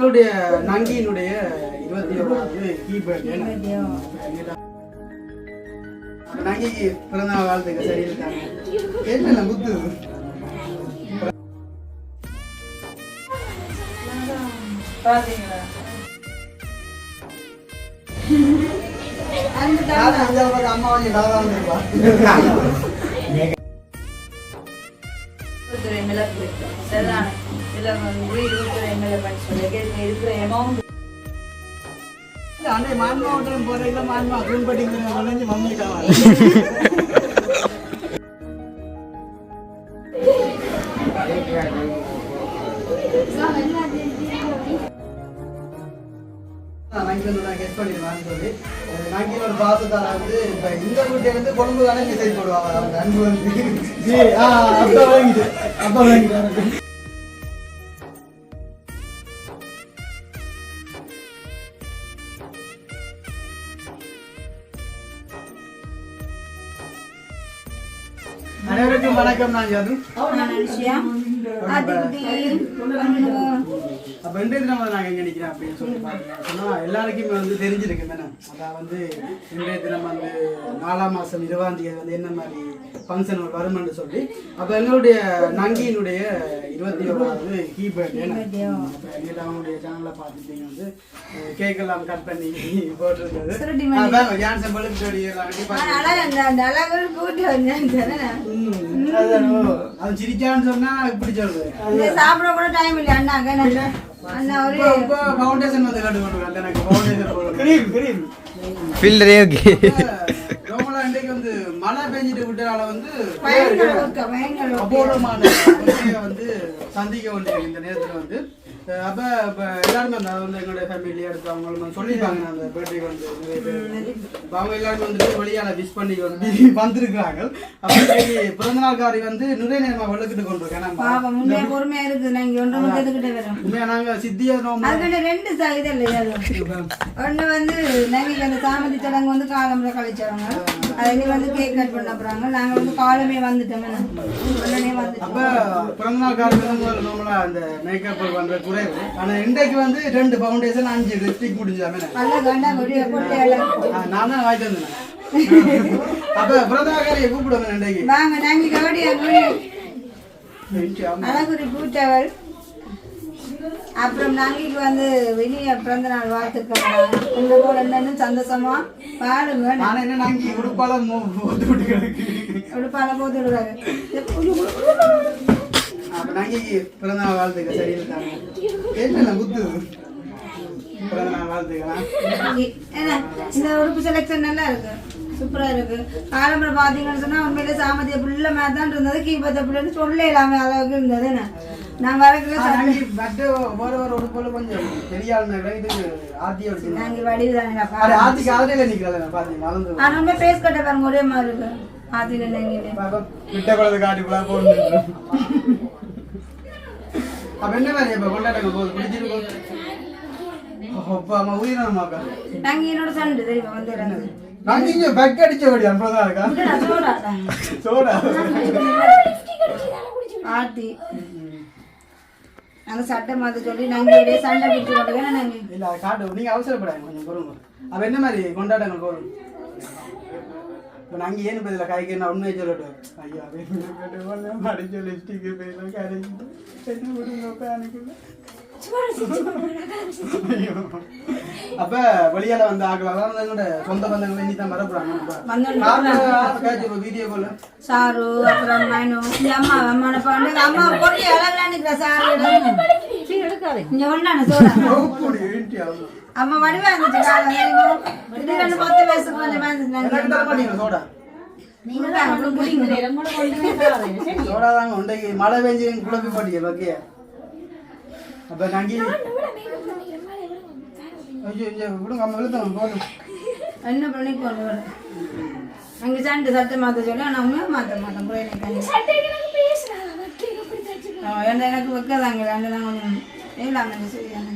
என்னுடைய நங்கியினுடைய 21வது கீபர்டு நங்கிக்கு பிறந்த வாழ்த்துக்க சரி இருக்காங்க என்ன குத்து அம்மா மான்மாவட்டம் போறீங்களா மான்மா குன்பட்டிங்க மம்மிட்டாங்க கெஸ்ட் பண்ணிடுவான்னு சொல்லி நாங்கிலோட பாசத்தால வந்து இப்ப இந்த வீட்டை வந்து கொழும்பு தானே மெசேஜ் போடுவாங்க அவங்க அன்பு வந்து அப்பா வாங்கிட்டு அனைவருக்கும் வணக்கம். நான் யாது அப்ப இன்றைய தினம் நாங்கள் எங்கே நிற்கிறேன் அப்படின்னு சொல்லி பார்த்தீங்கன்னா எல்லாருக்குமே வந்து தெரிஞ்சிருக்கு மேடம். அதான் வந்து இன்றைய தினம் வந்து 4ஆம் மாதம் 20ஆம் தேதி வந்து என்ன மாதிரி ஃபங்க்ஷன் வருமென்று சொல்லி அப்போ எங்களுடைய நங்கியினுடைய 21வது கீபர்டு அப்போ எங்கிட்ட அவங்களுடைய சேனலில் பார்த்துட்டீங்க வந்து கேக்கெல்லாம் கட் பண்ணி போட்டிருந்தது ஜான்சன் அது சிரிச்சான்னு சொன்னா இப்படி சொல்றது சாப்பிட கூட டைம் இல்லை அண்ணா ஃபவுண்டேஷன் வந்து கட்டு கொண்டு எனக்கு ஃபவுண்டேஷன் கிரீம் கிரீம் ஃபில்டரே ஓகே ரோமலா இன்றைக்கு வந்து மழை பெஞ்சிட்டு விட்டனால வந்து பயங்கர அபூர்வமான வந்து சந்திக்க வேண்டிய இந்த நேரத்தில் வந்து அப்போ இப்போ எல்லாருமே அந்த வந்து எங்களுடைய ஃபேமிலி எடுத்து அவங்களும் சொல்லியிருப்பாங்க அந்த பர்த்டேக்கு வந்து இப்போ அவங்க எல்லாருமே வந்துட்டு வெளியால் விஷ் பண்ணி வந்து வந்திருக்கிறாங்க. அப்போ பிறந்தநாள்காரி வந்து நிறைய நேரமாக வெளுக்கிட்டு கொண்டிருக்கேன். பொறுமையா இருக்குது உண்மையா நாங்கள் சித்தியா ரெண்டு இது இல்லையா ஒன்று வந்து நாங்கள் அந்த சாமதி சடங்கு வந்து காலம்புற கழிச்சவங்க அதை வந்து கேக் கட் பண்ண போறாங்க. நாங்கள் வந்து காலமே வந்துட்டோம் உடனே வந்து அப்போ பிறந்தநாள்காரி நார்மலா அந்த மேக்கப் பண்ற குறை. ஆனா இன்றைக்கு வந்து 2 ஃபவுண்டேஷன் 5 லிப்ஸ்டிக் முடிஞ்சாமே நான் தான் வாங்கிட்டு வந்தேன். அப்ப பிறந்தநாள்காரியை கூப்பிடுவேன் இன்றைக்கு வாங்க நாங்க அழகுரி கூட்டவள். அப்புறம் நாளைக்கு வந்து வெளியே பிறந்த நாள் வாழ்த்துக்கள். உங்க போல என்னன்னு சந்தோஷமா பாடுங்க. நான் என்ன நாங்க உடுப்பால போட்டு விடுறாரு. அப்ப நாளைக்கு பிறந்த நாள் வாழ்த்துக்கள் சரி இருக்காங்க என்ன குத்து பிறந்த நாள் வாழ்த்துக்கலாம். இந்த உடுப்பு செலக்ஷன் நல்லா இருக்கு, சூப்பரா இருக்கு. காலம்புற பாத்தீங்கன்னு சொன்னா உண்மையிலே சாமதிய புள்ள மாதிரி தான் இருந்தது. கீபத்த புள்ளன்னு சொல்ல இல்லாம அளவுக்கு இருந்தது. நான் வரக்குள்ள கொஞ்சம் தெரியாது நாங்க வடிவுதானே ஆத்திக்கு அதில நிக்கிறேன் பாத்தீங்கன்னா ஆனா பேஸ் கட்ட பாருங்க ஒரே மாதிரி இருக்கு. ஆத்தில விட்ட குழந்தை காட்டுக்குள்ள போட்டு அப்ப என்ன மாதிரி இப்ப கொண்டாடுங்க போது பிடிச்சிருக்கோம். அம்மா உயிரினமாக்கா நாங்க என்னோட சண்டை தெரியுமா வந்து நாங்க இங்க பேக் அடிச்சபடி அனுப்பதான் இருக்கா சோடா ஆத்தி நாங்க சட்டை மாத்த சொல்லி நாங்க சண்டை பிடிச்சு கொண்டு நாங்க இல்ல காட்டு நீங்க அவசரப்படாங்க கொஞ்சம் பொறுங்க. அப்ப என்ன மாதிரி கொண்டாடுங்க போதும். இப்போ நாங்கள் ஏன்னு பதில காய்க்கு நான் உண்மையை சொல்லட்டும். ஐயா மடிச்ச லிப்ஸ்டிக்கு போயிடலாம் கரைக்கு என்ன விடுங்கப்பா எனக்கு. அப்ப வெளியால வந்து ஆகலாம் எங்களோட சொந்த பந்தங்கள் இனி தான் வரப்போறாங்க. வீடியோ கால் சாரு அப்புறம் அம்மா அம்மா பாண்டு அம்மா போட்டு அழகா சாரு அம்மா வடிவா இருந்துச்சு. 10 வயசுக்கு மழை பெஞ்சு குழப்பி போட்டீங்க ஓகே. அப்ப நாங்க விடுங்க அம்மா விழுத்தோம் போதும் என்ன பண்ணி கொண்டு வர அங்க சண்டை சட்டை மாத்த சொல்லி ஆனா மாத்த மாட்டோம். எனக்கு வைக்கதாங்க ரெண்டு தான் கொஞ்சம் இல்லாம சரியான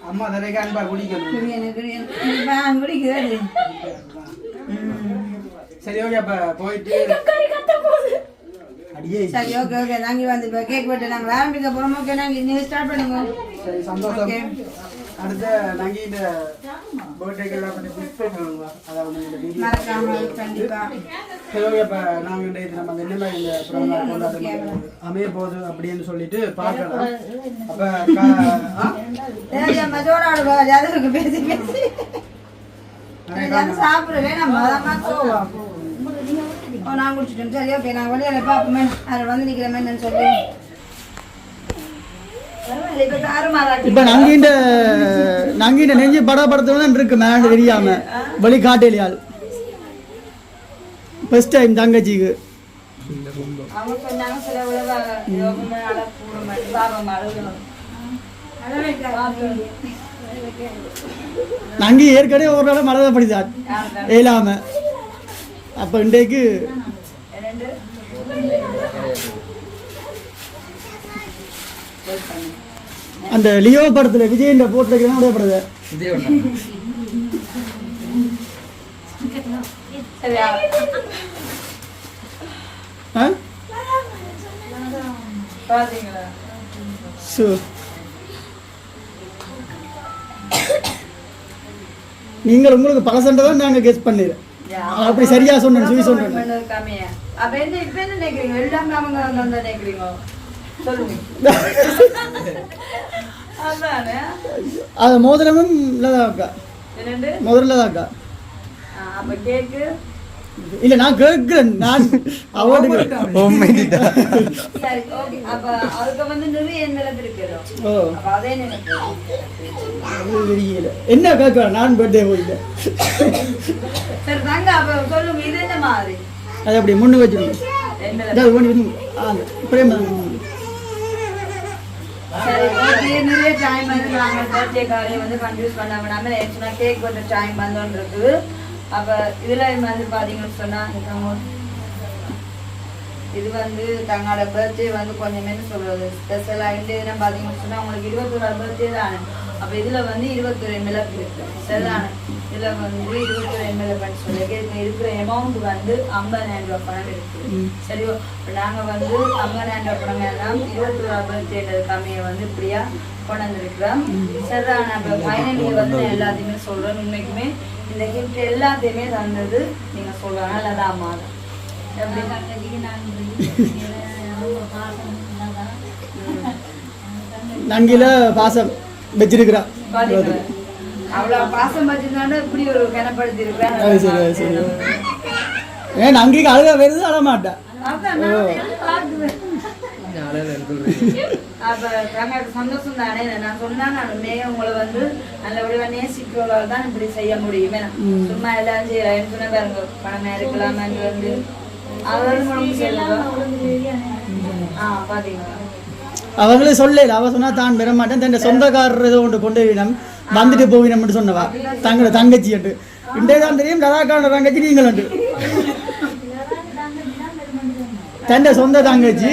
அம்மா தரைக்கு அன்பா குடிக்கணும் குடிக்குது. சரி ஓகே அப்ப போயிட்டு அடியே சரி ஓகே ஓகே நாங்கள் வந்து இப்போ கேக் வெட்டு நாங்கள் ஆரம்பிக்க போகிறோம் ஓகே நாங்கள் நீங்கள் ஸ்டார்ட் பண்ணுங்க சரி சந்தோஷம் அடுத்த நாங்கள் இந்த பர்த்டேக்கு எல்லாம் கொஞ்சம் கிஃப்ட் பண்ணுவோம் அதாவது இந்த வீடியோ மறக்காமல் கண்டிப்பாக சரி ஓகே இப்போ நாங்கள் இது நம்ம என்ன மாதிரி இந்த ப்ரோக்ராம் கொண்டாட்டம் அமைய போகுது அப்படின்னு சொல்லிட்டு பார்க்கலாம் அப்போ மஜோட ஜாதகத்துக்கு பேசி பேசி சாப்பிடுவேன் நம்ம நான் குடிச்சிட்டேன் சரி ஓகே நான் வெளியில பார்ப்போமே அதில் வந்து நிற்கிறேன் சொல்லி இப்ப நாங்க நெஞ்சு படப்படுத்துவதான் இருக்கு மேண்ட் தெரியாம வழி காட்டலையால் ஃபர்ஸ்ட் டைம் தங்கச்சிக்கு அவங்க சொன்னாங்க சில நாங்க ஏற்கனவே ஒரு நாள் மழை தான் படிச்சான் இயலாம அப்ப இன்றைக்கு அந்த லியோ படத்துல விஜய் போட்டு உடையப்படுது நீங்கள் உங்களுக்கு பல சண்டை தான் நாங்க கெஸ் பண்ணிடுறோம் அப்படி சரியா சொன்னேன் சுவி சொன்னேன் அப்ப என்ன இப்ப என்ன நினைக்கிறீங்க எல்லாம் அவங்க வந்து நினைக்கிறீங்க அது மோதிரமும் இல்லதாக்கா முதல்லதாக்கா இல்ல நான் கேட்கிறேன் நான் அவனுக்கு என்ன கேட்க நான் பர்த்டே போயில அது அப்படி முன்னு வச்சிருக்கோம் நிறைய டைம் வந்து நாங்கள் பர்த்டே காரையை வந்து கன்ஃபியூஸ் பண்ண விடாம கேக் ஒரு டைம் வந்தோன்னு இருக்குது அப்போ இதில் வந்து பார்த்தீங்கன்னு சொன்னால் இது வந்து தங்களோட பர்த்டே வந்து கொஞ்சம் என்ன சொல்கிறது ஸ்பெஷலாக இந்த தினம் பார்த்தீங்கன்னு சொன்னால் உங்களுக்கு 21 பர்த்டே தானே அப்போ இதில் வந்து 21 மிளகு இருக்குது சரிதானே இதில் வந்து 21 மிளகுன்னு சொல்லி இருக்கிற அமௌண்ட் வந்து 50,000 ரூபா பணம் இருக்குது சரியோ இப்போ நாங்கள் வந்து 50,000 ரூபா பணம் எல்லாம் 21 பர்த்டே கம்மியை வந்து இப்படியா கொண்டு வந்துருக்குறோம் சரிதானே இப்போ ஃபைனலில் வந்து நான் எல்லாத்தையுமே சொல்கிறேன் உண்மைக்குமே இந்த கிஃப்ட் எல்லாத்தையுமே தந்தது நீங்கள் சொல்கிறாங்க நல்லதான் அம்மா நங்கில பாசம் வச்சிருக்கிறா அவ்வளோ பாசம் வச்சிருந்தாலும் இப்படி ஒரு கனப்படுத்தி இருக்கிறேன் ஏன் நங்கிக்கு அழுக வருது அழ மாட்டேன் அப்ப தங்களுக்கு சந்தோஷம் தானே நான் சொன்னா நான் உண்மையே உங்களை வந்து நல்லபடியா நேசிக்கிறவங்களால தான் இப்படி செய்ய முடியுமே சும்மா எல்லாம் செய்யலாம் சொன்ன பாருங்க பணமா இருக்கலாம் வந்து அவங்களே சொல்லல அவ சொன்னா தான் பெற மாட்டேன் தன் சொந்தக்காரர் ஏதோ ஒன்று கொண்டு வினம் வந்துட்டு போவினம் சொன்னவா தங்களோட தங்கச்சி என்று இன்றைய தான் தெரியும் கதாக்கான தங்கச்சி நீங்கள் உண்டு தன் சொந்த தங்கச்சி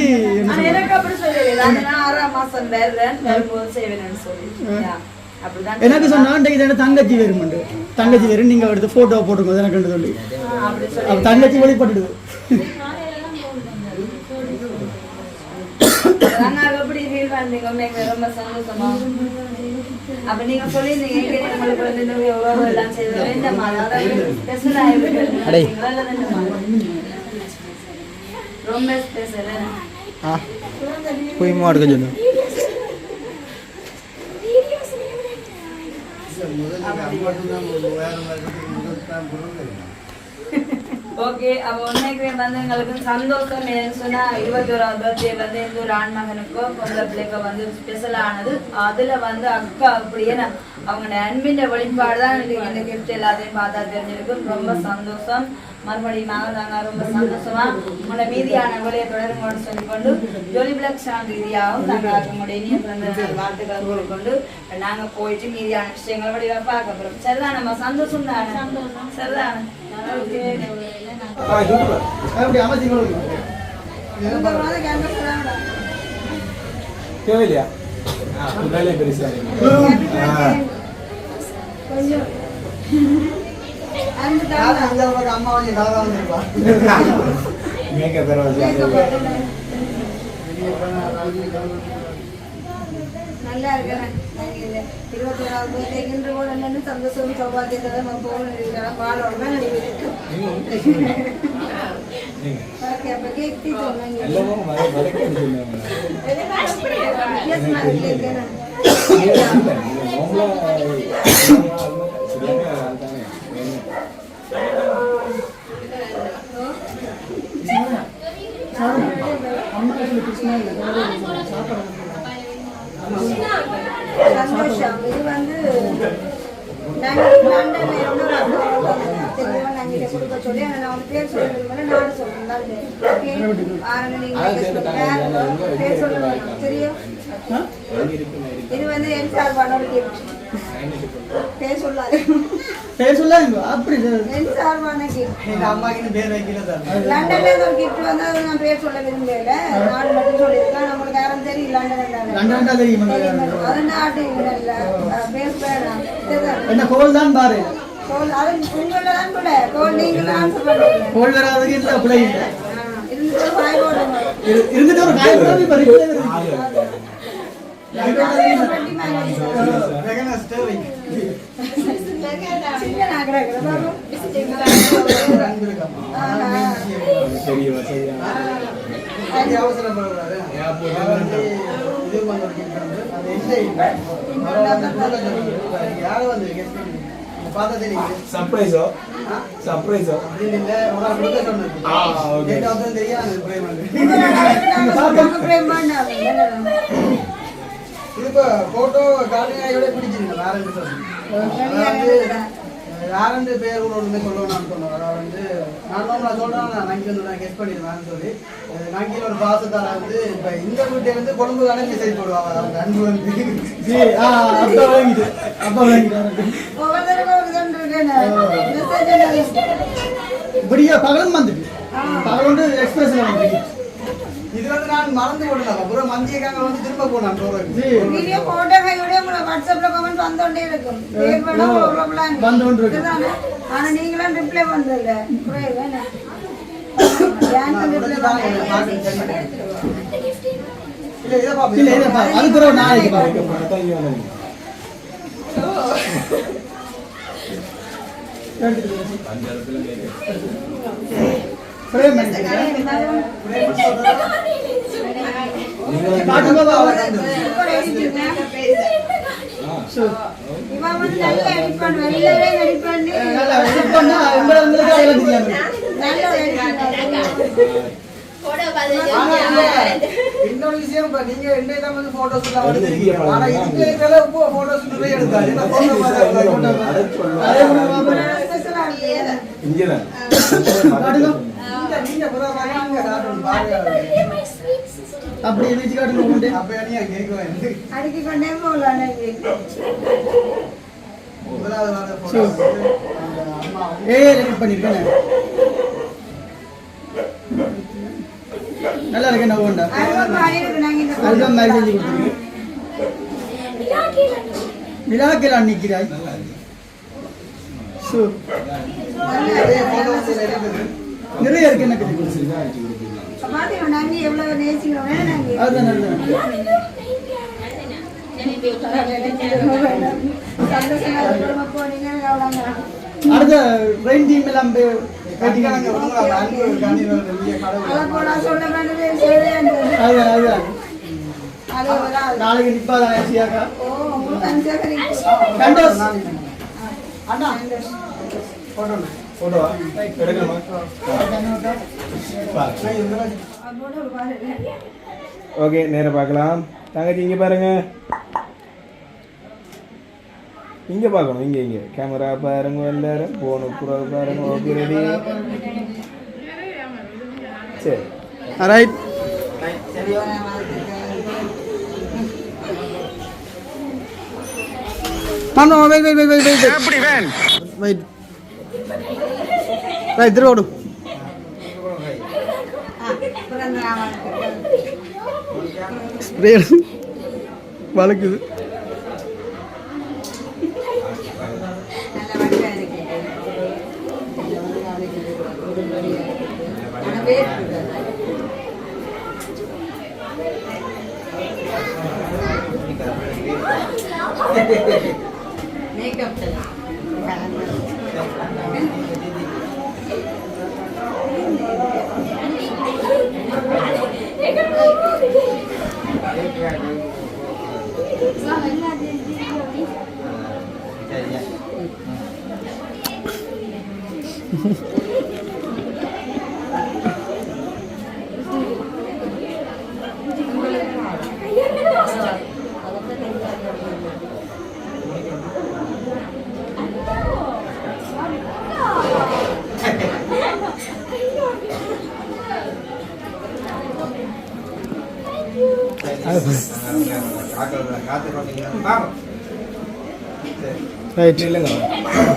எனக்கு சொன்னா தங்கச்சி வேறுமண்டு தங்கச்சி வேறு நீங்க எடுத்து போட்டோ போட்டுங்க எனக்கு சொல்லி தங்கச்சி வெளிப்பட்டுடுது ரொம்ப சந்தோஷமா அப்ப நீங்க சொல்லிருந்தீங்க எவ்வளவு எல்லாம் செய்வது ரொம்ப ஸ்பெஷல் போய் மாடுக்க சொல்லு ஓகே அப்போ உண்மைக்கு வந்து எங்களுக்கு சந்தோஷம் ஏன்னு சொன்னா 21 பர்த்டே வந்து எந்த ஒரு ஆண் மகனுக்கோ பொம்பளை பிள்ளைக்கோ வந்து ஸ்பெஷல் ஆனது அதுல வந்து அக்கா அப்படியே அவங்களோட அன்பின் வெளிப்பாடு தான் இந்த கிஃப்ட் எல்லாத்தையும் பார்த்தா தெரிஞ்சிருக்கு ரொம்ப சந்தோஷம் மறுபடியும் நாங்க ரொம்ப சந்தோஷமா உங்களோட மீதியான வேலையை தொடருங்கன்னு சொல்லிக்கொண்டு ஜோலி பிளாக் சாங் ரீதியாகவும் நாங்கள் உங்களுடைய இனிய பிறந்த வாழ்த்துக்கள் கூறிக்கொண்டு நாங்க போயிட்டு மீதியான விஷயங்களை வழியா பார்க்க போறோம் சரிதான் நம்ம சந்தோஷம் தானே சரிதானே கேவலியா நல்லா இருக்கிறேன் 21வது birthday கூட என்னன்னு சந்தோஷம் சௌபாகியத்தை நம்ம போகணும் வாழணும் ஓகே அப்போ கேக் டீ சொன்னாங்க சந்தோஷம் இது வந்து நாங்கள் நாங்கள் கொடுக்க சொல்லி நான் வந்து பேர் சொல்லுவேன் நானும் சொல்றேன் பேர் சொல்லுவேன் தெரியும் இது வந்து என் சார்பானோட கிஃப்ட் பேர் சொல்லாது பேர் சொல்லாங்க அப்படி என் சார்பான கிஃப்ட் எங்க அம்மாக்கு பேர் வைக்கல லண்டன்ல ஒரு கிஃப்ட் வந்து அது நான் பேர் சொல்ல விரும்பல நான் மட்டும் சொல்லியிருக்கேன் நம்மளுக்கு யாரும் தெரியும் லண்டன்ல தெரியும் அது நாட்டு பேர் என்ன கோல் தான் பாரு அது உங்கள தான் கூட கோல் நீங்க தான் சொல்றீங்க கோல் வராதது இல்ல பிள்ளை இல்ல இருந்துட்டு பாய் போடுங்க இருந்துட்டு ஒரு காய் போடுறது பரிசு சர்ப்ரைஸோ சர்ப்ரைஸோ இது போட்டோ காலையோட பிடிச்சிருங்க யாருன்னு பேர் ஒன்று சொல்லணும்னு சொன்னோம் அதாவது வந்து நான் சொல்றேன் நான் நங்கி வந்து நான் கெஸ்ட் பண்ணிடுவேன்னு சொல்லி நங்கியில் ஒரு பாசத்தால வந்து இப்போ இந்த வீட்டை வந்து கொழும்பு தானே மெசேஜ் போடுவாங்க அவங்க அன்பு வந்து இப்படியா பகலும் வந்துட்டு பகல் வந்து எக்ஸ்பிரஸ்ல வந்துட்டு இது வந்து நான் மறந்து போடலாம் அப்புறம் மந்தியக்காங்க வந்து திரும்ப போனான் வீடியோ போட்டோ கையோட வாட்ஸ்அப்ல கமெண்ட் வந்தோண்டே இருக்கும் வந்துட்டு இருக்கு ஆனா நீங்களும் ரிப்ளை பண்றல அது பிறகு நாளைக்கு பாருங்க இன்னொரு விஷயம் நீங்க என்னதான் வந்து போட்டோஸ் ஆனா இதுல போட்டோஸ் நிறைய எடுத்தாரு அப்படி எழுதி காட்டுங்க அப்ப நீ கேக்குவேன் அடிக்கி கொண்டே போகலாம் முதலாவது போட்டோ அம்மா எடிட் பண்ணிருக்கேன் நல்லா இருக்கு நான் ஓண்டா ஆல்பம் மாதிரி செஞ்சு கொடுத்துருக்கேன் நிலாக்கில் அன்னிக்கிறாய் நிறைய இருக்கு எனக்கு அதுதான் அதுதான் அடுத்த ரெயின் டீம் எல்லாம் நாளைக்கு நிப்பாதா ஆசியாக்கா போட்டோவா எடுக்கணுமா ஓகே நேரம் பார்க்கலாம் தங்கச்சி இங்கே பாருங்க இங்கே பார்க்கணும் இங்கே கேமரா பாருங்க எல்லாரும் போன புறம் பாருங்க ஓகே ரெடி சரி ரைட் மாமா வெயிட் எப்படி வேன் வெயிட் ரைட் திருவோடு ஸ்ப்ரே வளக்குது நல்ல மேக்கப் ரைட் இல்லைங்க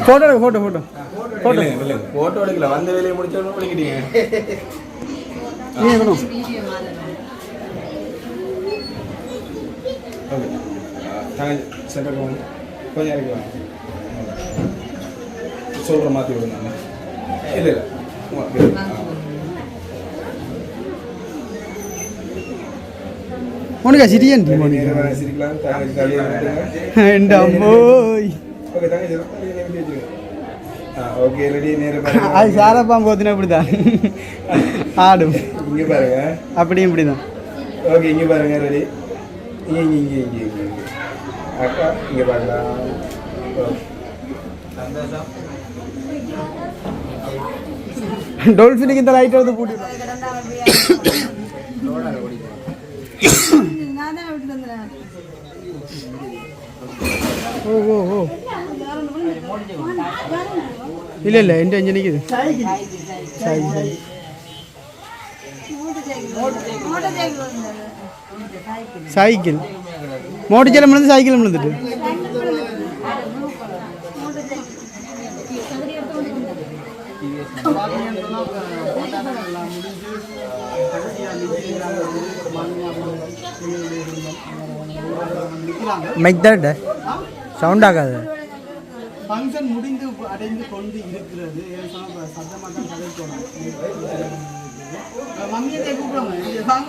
ஃபோட்டோ ஃபோட்டோ ஃபோட்டோ ஃபோட்டோ இல்லைங்க ஃபோட்டோ எடுக்கல வந்த வேலையை முடிச்சோன்னு பண்ணிக்கிட்டீங்க நீ வேணும் ஓகே நாங்கள் சென்டருக்கு வாங்க கொஞ்சம் இறக்கி வாங்க சொல்கிற மாற்றி விடுங்க இல்லை இல்லை உனக்கா சிரியன் சிரிக்கலாம் தங்கச்சி தலையை விட்டுங்க எந்த அம்மோய் ஓகே தங்கச்சி தலையை விட்டு வச்சுருங்க ஓகே ரெடி நேரம் அது சாரப்பாம் போத்துனா இப்படிதான் ஆடும் இங்கே பாருங்க அப்படியும் இப்படிதான் ஓகே இங்கே பாருங்க ரெடி இங்கே அக்கா இங்கே பார்க்கலாம் சந்தோஷம் டோல்ஃபினுக்கு இந்த லைட் வந்து போட்டு நான் தான் விட்டு வந்தேன் ஓ ஓ ஓ இல்லை இல்லை எந்த அஞ்சு நிற்குது சைக்கிள் மோட்டர் சைக்கிள் விழுந்து சைக்கிள் விழுந்துட்டு மைக் தரட்ட சவுண்ட் ஆகாது ஃபங்க்ஷன் முடிந்து அடைந்து கொண்டு இருக்கிறது சத்தமாக தான் கதைக்கணும் மம்மியை கூப்பிடுவாங்க வாங்க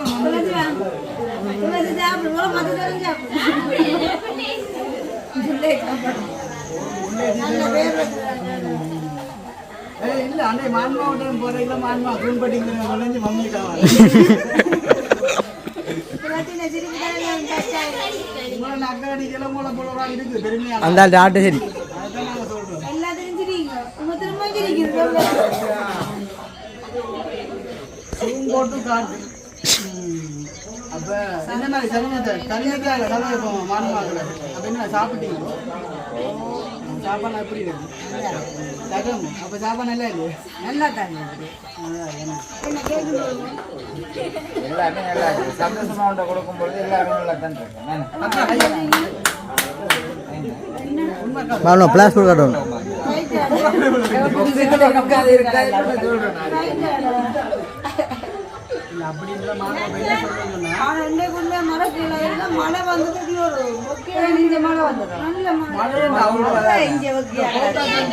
இல்லை அன்னை மான்மாவட்டம் போகிறீங்களா மான்மா தூண்பட்டிங்க நுழைஞ்சு மம்மி காவாங்க அக்கா அடிக்கலாம் மூளை போல இருக்குது பெருமையாக அந்த ஆட்டு சரி அதுதான் நாங்கள் சொல்கிறோம் எல்லாத்தையும் சிரிங்க உங்க திரும்ப சிரிக்கிறது போட்டு காட்டு அப்போ என்ன மாதிரி சமயத்தை கல்விக்காக சமயம் மாணவர்கள் அப்போ என்ன சாப்பிட்டீங்களோ சாப்பாடு எப்படி இருக்கு தகம் அப்போ சாப்பாடு நல்லா இல்லையா நல்லா தாங்க எல்லாமே நல்லா இருக்கு சந்தோஷமா உண்ட கொடுக்கும்போது எல்லாரும் நல்லா தான் மாவளம் பிளாஸ்டிக் காட்டணும் அப்படின்ற மாணவ சொல்லுங்கன்னா மழை வந்தது ஒரு மழை வந்தது நல்ல மழை இங்க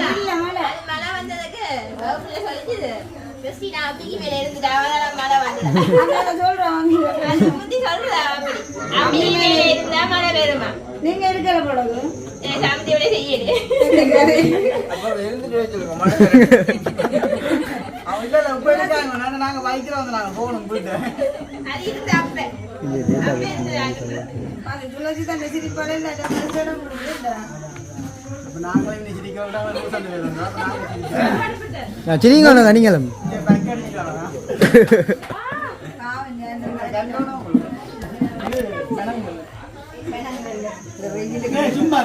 நல்ல மழை மழை வந்ததுக்கு வகுப்புல சொல்லிச்சு கிறிஸ்டினா அப்படிக்கு மேல இருந்துட்டு அவனால மழை வந்தது சொல்றோம் அது முந்தி சொல்றா அப்படி மேல இருந்தா மழை வருமா நீங்க இருக்கிற பொழுது சாமத்தியோட செய்யுது அப்ப எழுந்துட்டு வச்சிருக்கோம் மழை அவங்க இல்லை இப்போ இருக்காங்க நாங்கள் பைக்கில் வந்து நாங்கள் போகணும் போயிட்டு அது இருந்து அப்ப அது துளசி தண்டை சிரிப்பாடு இல்லை அப்போ நாங்களே இன்னைக்கு சிரிக்க விட்டாங்க நாங்கள் சரிங்களா நீங்களும் பைக் அடிச்சுக்கலாம் சும்மா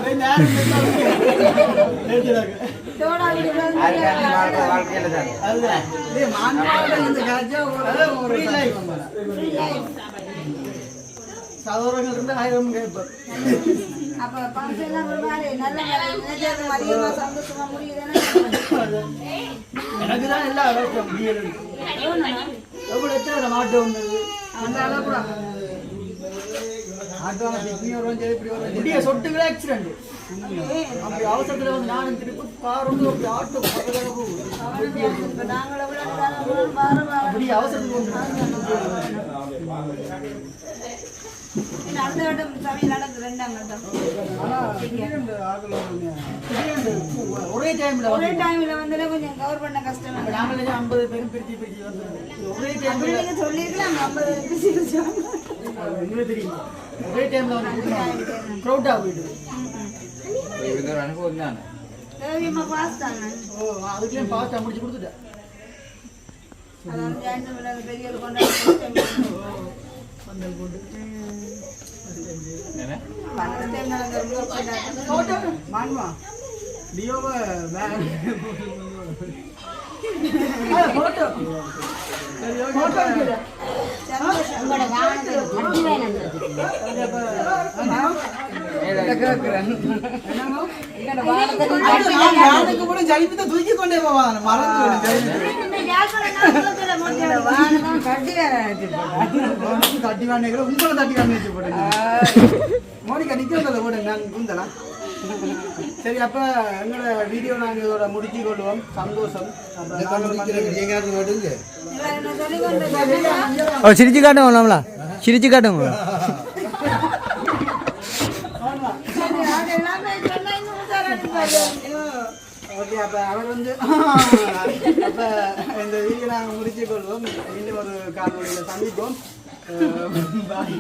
வாழ்க்கையில தான் சகோதரர்கள் இருந்து ஆயிரம் கேட்பார் அப்ப பங்கு எல்லாம் ஒரு மாதிரி நல்ல அதிகமா சந்தோஷமா முடியுதுன்னா எனக்கு தான் எல்லா அளவுக்கு முடியல எவ்வளோ எத்தனை மாட்டு வந்தது அந்த அளவுக்கு ஆட்டோன சிக்னி வரும் சரி இப்படி வரும் முடிய சொட்டுகளே ஆக்சிடென்ட் அப்படி அவசரத்தில் வந்து நானும் திருப்பி கார் வந்து அப்படி ஆட்டோ பக்கத்தில் போகுது இப்ப நாங்கள விட வாரம் அப்படி அவசரத்துக்கு வந்து அடுத்த வருடம் சமையல் நடக்குது 2ஆம் கட்டம். ஆனா திடீர்னு ஆகல திடீர்னு ஒரே டைம்ல ஒரே டைம்ல வந்து கொஞ்சம் கவர் பண்ண கஷ்டம். நாங்களே 50 பேரும் பிரிச்சு வந்து ஒரே அப்படி நீங்க சொல்லிருக்கலாம் 50 பிரிச்சு உங்களுக்கு தெரியும் ஒரே டைம்ல வந்து க்ரௌடா போயிட்டு இது ஒரு அனுபவம் தானே. தேவியம்மா பாஸ் தானே. அதுக்குள்ளே பாஸ்டா முடிச்சு கொடுத்துட்டேன். அதான் ஜாயின்ட் பண்ண பெரிய ஒரு கொண்டாடி பந்தல் போட்டு என்ன பன்னெண்டு டைம் நடந்த மான்மா டியோவ பேக் போட்டோ போட்டோ உங்களோட யானுக்கு கூட ஜலிப்பத்தை தூக்கி கொண்டே போவாங்க மறந்து தட்டி வாங்க உங்களை தட்டி வாங்க வச்சு போடுங்க மோனிகா நிக்கிறத போடுங்க நாங்கள் குந்தலாம். சரி அப்ப எங்களோட வீடியோ நாங்கள் இதோட முடிச்சு கொள்வோம். சந்தோஷம். சிரிச்சு காட்டுவோம்ல சிரிச்சு காட்டுவோம். ஓகே அப்ப அவர் வந்து அப்ப இந்த வீடியோ நாங்கள் முடிச்சு கொள்வோம். இன்னும் ஒரு காணொலியில் சந்திப்போம். பாய்.